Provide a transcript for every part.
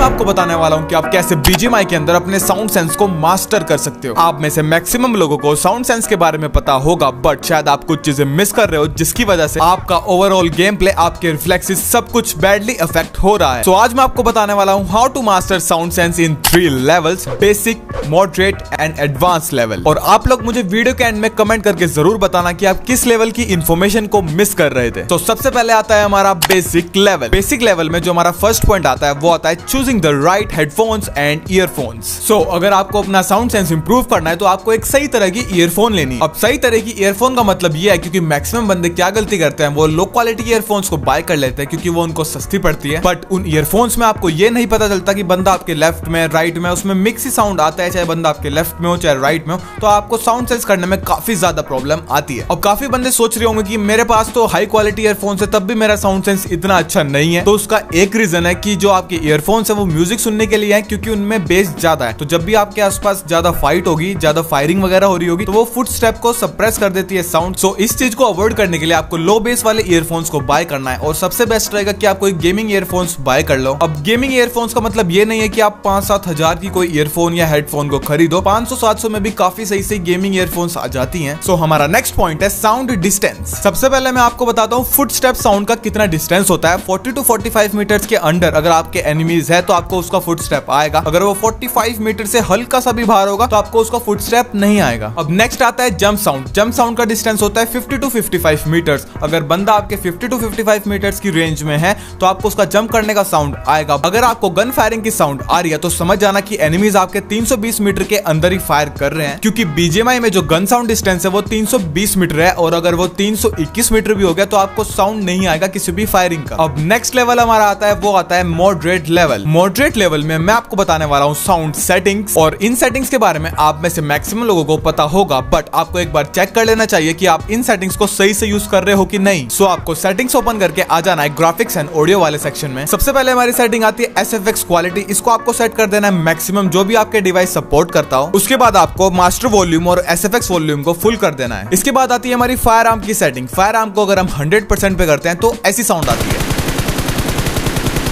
आपको बताने वाला हूँ कि आप कैसे BGMI के अंदर अपने साउंड सेंस को मास्टर कर सकते हो। आप में से मैक्सिमम लोगों को साउंड सेंस के बारे में पता होगा, बट शायद आप कुछ चीजें मिस कर रहे हो जिसकी वजह से आपका ओवरऑल गेम प्ले, आपके रिफ्लेक्सेस सब कुछ बैडली अफेक्ट हो रहा है। तो आज मैं आपको बताने वाला हूँ how to master sound sense in 3 levels, basic, moderate and advance level. और आप लोग मुझे वीडियो के एंड में कमेंट करके जरूर बताना कि आप किस लेवल की इंफॉर्मेशन को मिस कर रहे थे। तो सबसे पहले आता है हमारा बेसिक लेवल। बेसिक लेवल में जो हमारा फर्स्ट पॉइंट आता है वो आता है choosing the right headphones and earphones. So अगर आपको अपना साउंड सेंस इंप्रूव करना है तो आपको एक सही तरह की ईयरफोन लेनी है। अब सही तरह की ईयरफोन का मतलब ये है, क्योंकि मैक्सिमम बंदे क्या गलती करते हैं, वो लो क्वालिटी ईयरफोन्स को बाय कर लेते हैं क्योंकि वो उनको सस्ती पड़ती है। बट उन ईयरफोन्स में आपको ये नहीं पता चलता कि बंदा आपके लेफ्ट में, राइट में, उसमें मिक्स ही साउंड आता है, चाहे बंदा आपके लेफ्ट में हो चाहे राइट में हो, तो आपको साउंड सेंस करने में काफी ज्यादा प्रॉब्लम आती है। अब काफी बंदे सोच रहे होंगे कि मेरे पास तो हाई क्वालिटी ईयरफोन्स है तब भी मेरा साउंड सेंस इतना अच्छा नहीं है। तो उसका एक रीजन है कि जो आपके ईयरफोन्स है वो म्यूजिक सुनने के लिए है, क्योंकि उनमें बेस ज्यादा है। तो जब भी आपके आसपास ज्यादा फाइट होगी, ज्यादा फायरिंग वगैरह हो रही होगी, तो वो फुट स्टेप को सप्रेस कर देती है साउंड। सो इस चीज को अवॉइड करने के लिए आपको लो बेस वाले ईयरफोन्स को बाय करना है। और सबसे बेस्ट रहेगा कि आप कोई गेमिंग ईयरफोन्स बाय कर लो। अब गेमिंग ईयरफोन्स का मतलब ये नहीं है कि आप 5-7 हजार की कोई ईयरफोन या हेडफोन को खरीदो। 500-700 में भी काफी सही से गेमिंग ईयरफोन्स आ जाती हैं। सो हमारा नेक्स्ट पॉइंट है साउंड डिस्टेंस। सबसे पहले मैं आपको बताता हूँ फुट स्टेप साउंड का कितना डिस्टेंस होता है। 40 to 45 मीटर्स के अंडर अगर आपके एनिमीज है तो आपको उसका फुट स्टेप आएगा। अगर वो 45 मीटर से हल्का सा भी बाहर होगा तो आपको उसका फुट स्टेप नहीं आएगा। अब नेक्स्ट आता है जंप साउंड। जंप साउंड का डिस्टेंस होता है 50 to 55 मीटर्स। अगर बंदा आपके 50 to 55 मीटर्स की रेंज में है तो आपको उसका जंप करने का साउंड आएगा। अगर आपको गन फायरिंग की साउंड आ रही है तो समझ जाना कि एनिमीज आपके 320 मीटर के अंदर ही फायर कर रहे हैं, क्योंकि BGMI में जो गन साउंड डिस्टेंस है वो 320 मीटर है। और अगर वो 321 मीटर भी हो गया तो आपको साउंड नहीं आएगा किसी भी फायरिंग का। अब नेक्स्ट लेवल हमारा आता है वो आता है मॉडरेट लेवल। मॉडरेट लेवल में मैं आपको बताने वाला हूँ साउंड सेटिंग्स। और इन सेटिंग्स के बारे में आप में से मैक्सिमम लोगों को पता होगा, बट आपको एक बार चेक कर लेना चाहिए कि आप इन सेटिंग्स को सही से यूज कर रहे हो कि नहीं। सो आपको सेटिंग्स ओपन करके आ जाना है ग्राफिक्स एंड ऑडियो वाले सेक्शन में। सबसे पहले हमारी सेटिंग आती है SFX क्वालिटी। इसको आपको सेट कर देना है मैक्सिमम, जो भी आपके डिवाइस सपोर्ट करता हो। उसके बाद आपको मास्टर वॉल्यूम और SFX वॉल्यूम को फुल कर देना है। इसके बाद आती है हमारी फायर आर्म की सेटिंग। फायर आर्म को अगर हम 100% पे करते हैं तो ऐसी साउंड आती है,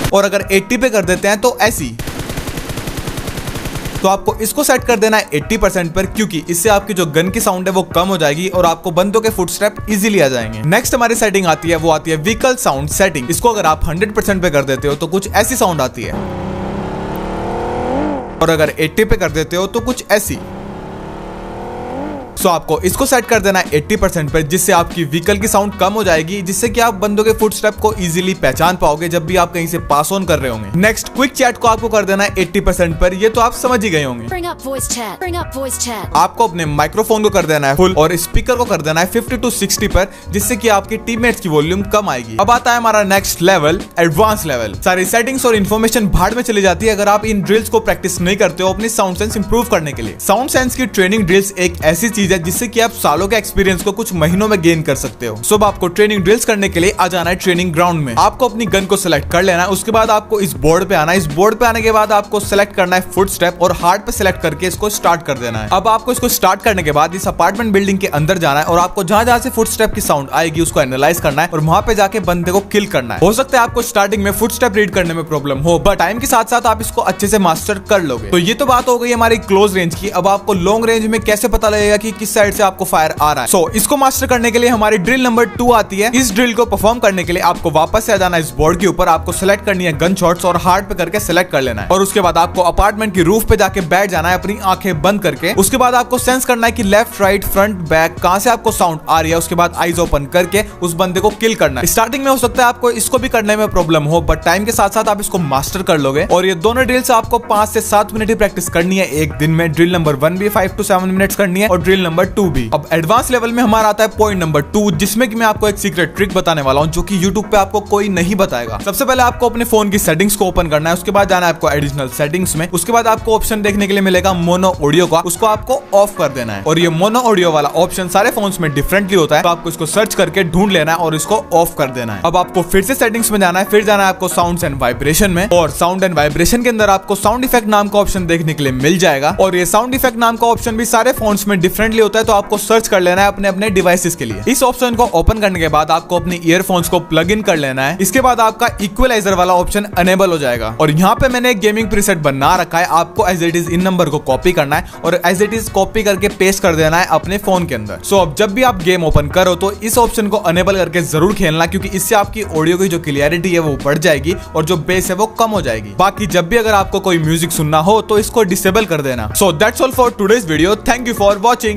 और अगर 80 पे कर देते हैं तो ऐसी। तो आपको इसको सेट कर देना है 80% पर, क्योंकि इससे आपकी जो गन की साउंड है वो कम हो जाएगी और आपको बंदों के फुटस्टेप इजीली आ जाएंगे। नेक्स्ट हमारी सेटिंग आती है वो आती है व्हीकल साउंड सेटिंग। इसको अगर आप 100% पे कर देते हो तो कुछ ऐसी साउंड आती है, और अगर 80 पे कर देते हो तो कुछ ऐसी। सो आपको इसको सेट कर देना है 80% पर, जिससे आपकी व्हीकल की साउंड कम हो जाएगी, जिससे कि आप बंदों के फुटस्टेप को इजीली पहचान पाओगे जब भी आप कहीं से पास ऑन कर रहे होंगे। नेक्स्ट क्विक चैट को आपको कर देना है 80% पर। ये तो आप समझ ही गए होंगे। Bring up voice chat. Bring up voice chat. आपको अपने माइक्रोफोन को कर देना है फुल और स्पीकर को कर देना है 50 to 60 पर, जिससे कि आपकी टीममेट्स की वॉल्यूम कम आएगी। अब आता है हमारा नेक्स्ट लेवल, एडवांस लेवल। सारी सेटिंग्स और इन्फॉर्मेशन भाड़ में चली जाती है अगर आप इन ड्रिल्स को प्रैक्टिस नहीं करते हो अपनी साउंड सेंस इंप्रूव करने के लिए। साउंड सेंस की ट्रेनिंग ड्रिल्स एक ऐसी चीज है जिससे कि आप सालों के एक्सपीरियंस को कुछ महीनों में गेन कर सकते हो। सो आपको ट्रेनिंग ड्रिल्स करने के लिए आ जाना है ट्रेनिंग ग्राउंड में। आपको अपनी गन को सिलेक्ट कर लेना है। उसके बाद आपको इस बोर्ड पे आना है। इस बोर्ड पे आने के बाद आपको सिलेक्ट करना है फुट स्टेप और हार्ड पे सिलेक्ट करके इसको स्टार्ट कर देना है। अब आपको इसको स्टार्ट करने के बाद इस अपार्टमेंट बिल्डिंग के अंदर जाना है और आपको जहां से फुट स्टेप की साउंड आएगी उसको एनालाइज करना है और वहां पे जाके बंदे को किल करना है। हो सकता है आपको स्टार्टिंग में फुट स्टेप रीड करने में प्रॉब्लम हो, बट टाइम के साथ साथ आप इसको अच्छे से मास्टर कर लोगे। तो ये तो बात हो गई हमारी क्लोज रेंज की। अब आपको लॉन्ग रेंज में कैसे पता लगेगा कि किस साइड से आपको फायर आ रहा है। सो इसको मास्टर करने के लिए हमारी ड्रिल नंबर 2 आती है। इस ड्रिल को परफॉर्म करने के लिए आपको वापस से आ जाना है इस बोर्ड के ऊपर। आपको सिलेक्ट करनी है गन शॉट्स और हार्ड पे करके सिलेक्ट कर लेना है। और उसके बाद आपको अपार्टमेंट की रूफ पे जाके बैठ जाना है अपनी आंखें बंद करके। उसके बाद आपको सेंस करना है कि लेफ्ट, राइट, फ्रंट, बैक कहां से आपको साउंड आ रही है। उसके बाद आईज ओपन करके उस बंदे को किल करना है। स्टार्टिंग में हो सकता है आपको इसको भी करने में प्रॉब्लम हो, बट टाइम के साथ साथ आप इसको मास्टर कर लोगे। और ये दोनों ड्रिल्स आपको 5 से 7 मिनट ही प्रैक्टिस करनी है एक दिन में। ड्रिल नंबर 1 भी 5 to 7 मिनट्स करनी है और ड्रिल नंबर 2 भी। अब एडवांस लेवल में हमारा आता है पॉइंट नंबर 2, जिसमें कि मैं आपको एक सीक्रेट ट्रिक बताने वाला हूं जो कि YouTube पे आपको कोई नहीं बताएगा। सबसे पहले आपको अपने फोन की सेटिंग्स को ओपन करना है। उसके बाद जाना है आपको एडिशनल सेटिंग्स में। उसके बाद आपको ऑप्शन देखने के लिए मिलेगा मोनो ऑडियो का, उसको आपको ऑफ कर देना है। और ये मोनो ऑडियो वाला ऑप्शन सारे फोन्स में डिफरेंटली होता है, तो आपको इसको सर्च करके ढूंढ लेना है और इसको ऑफ कर देना है। अब आपको फिर से सेटिंग्स में जाना है, फिर जाना है आपको साउंड एंड वाइब्रेशन में। और साउंड एंड वाइब्रेशन के अंदर आपको साउंड इफेक्ट नाम का ऑप्शन देखने के लिए मिल जाएगा। और ये साउंड इफेक्ट नाम का ऑप्शन भी सारे फोन्स में डिफरेंटली फ्रेंडली होता है तो आपको सर्च कर लेना है अपने अपने डिवाइसेस के लिए। इस ऑप्शन को ओपन करने के बाद आपको अपने ईयरफोन्स को प्लग इन कर लेना है। इसके बाद आपका इक्वलाइजर वाला ऑप्शन अनेबल हो जाएगा और यहाँ पे मैंने एक गेमिंग प्रीसेट बना रखा है। आपको एज इट इज इन नंबर को कॉपी करना है और एज इट इज कॉपी करके पेस्ट कर देना है अपने फोन के अंदर। सो अब जब भी आप गेम ओपन करो तो इस ऑप्शन को अनेबल करके जरूर खेलना, क्योंकि इससे आपकी ऑडियो की जो क्लियरिटी है वो बढ़ जाएगी और जो बेस है वो कम हो जाएगी। बाकी जब भी अगर आपको कोई म्यूजिक सुनना हो तो इसको डिसेबल कर देना। So that's all for today's video. Thank you for watching.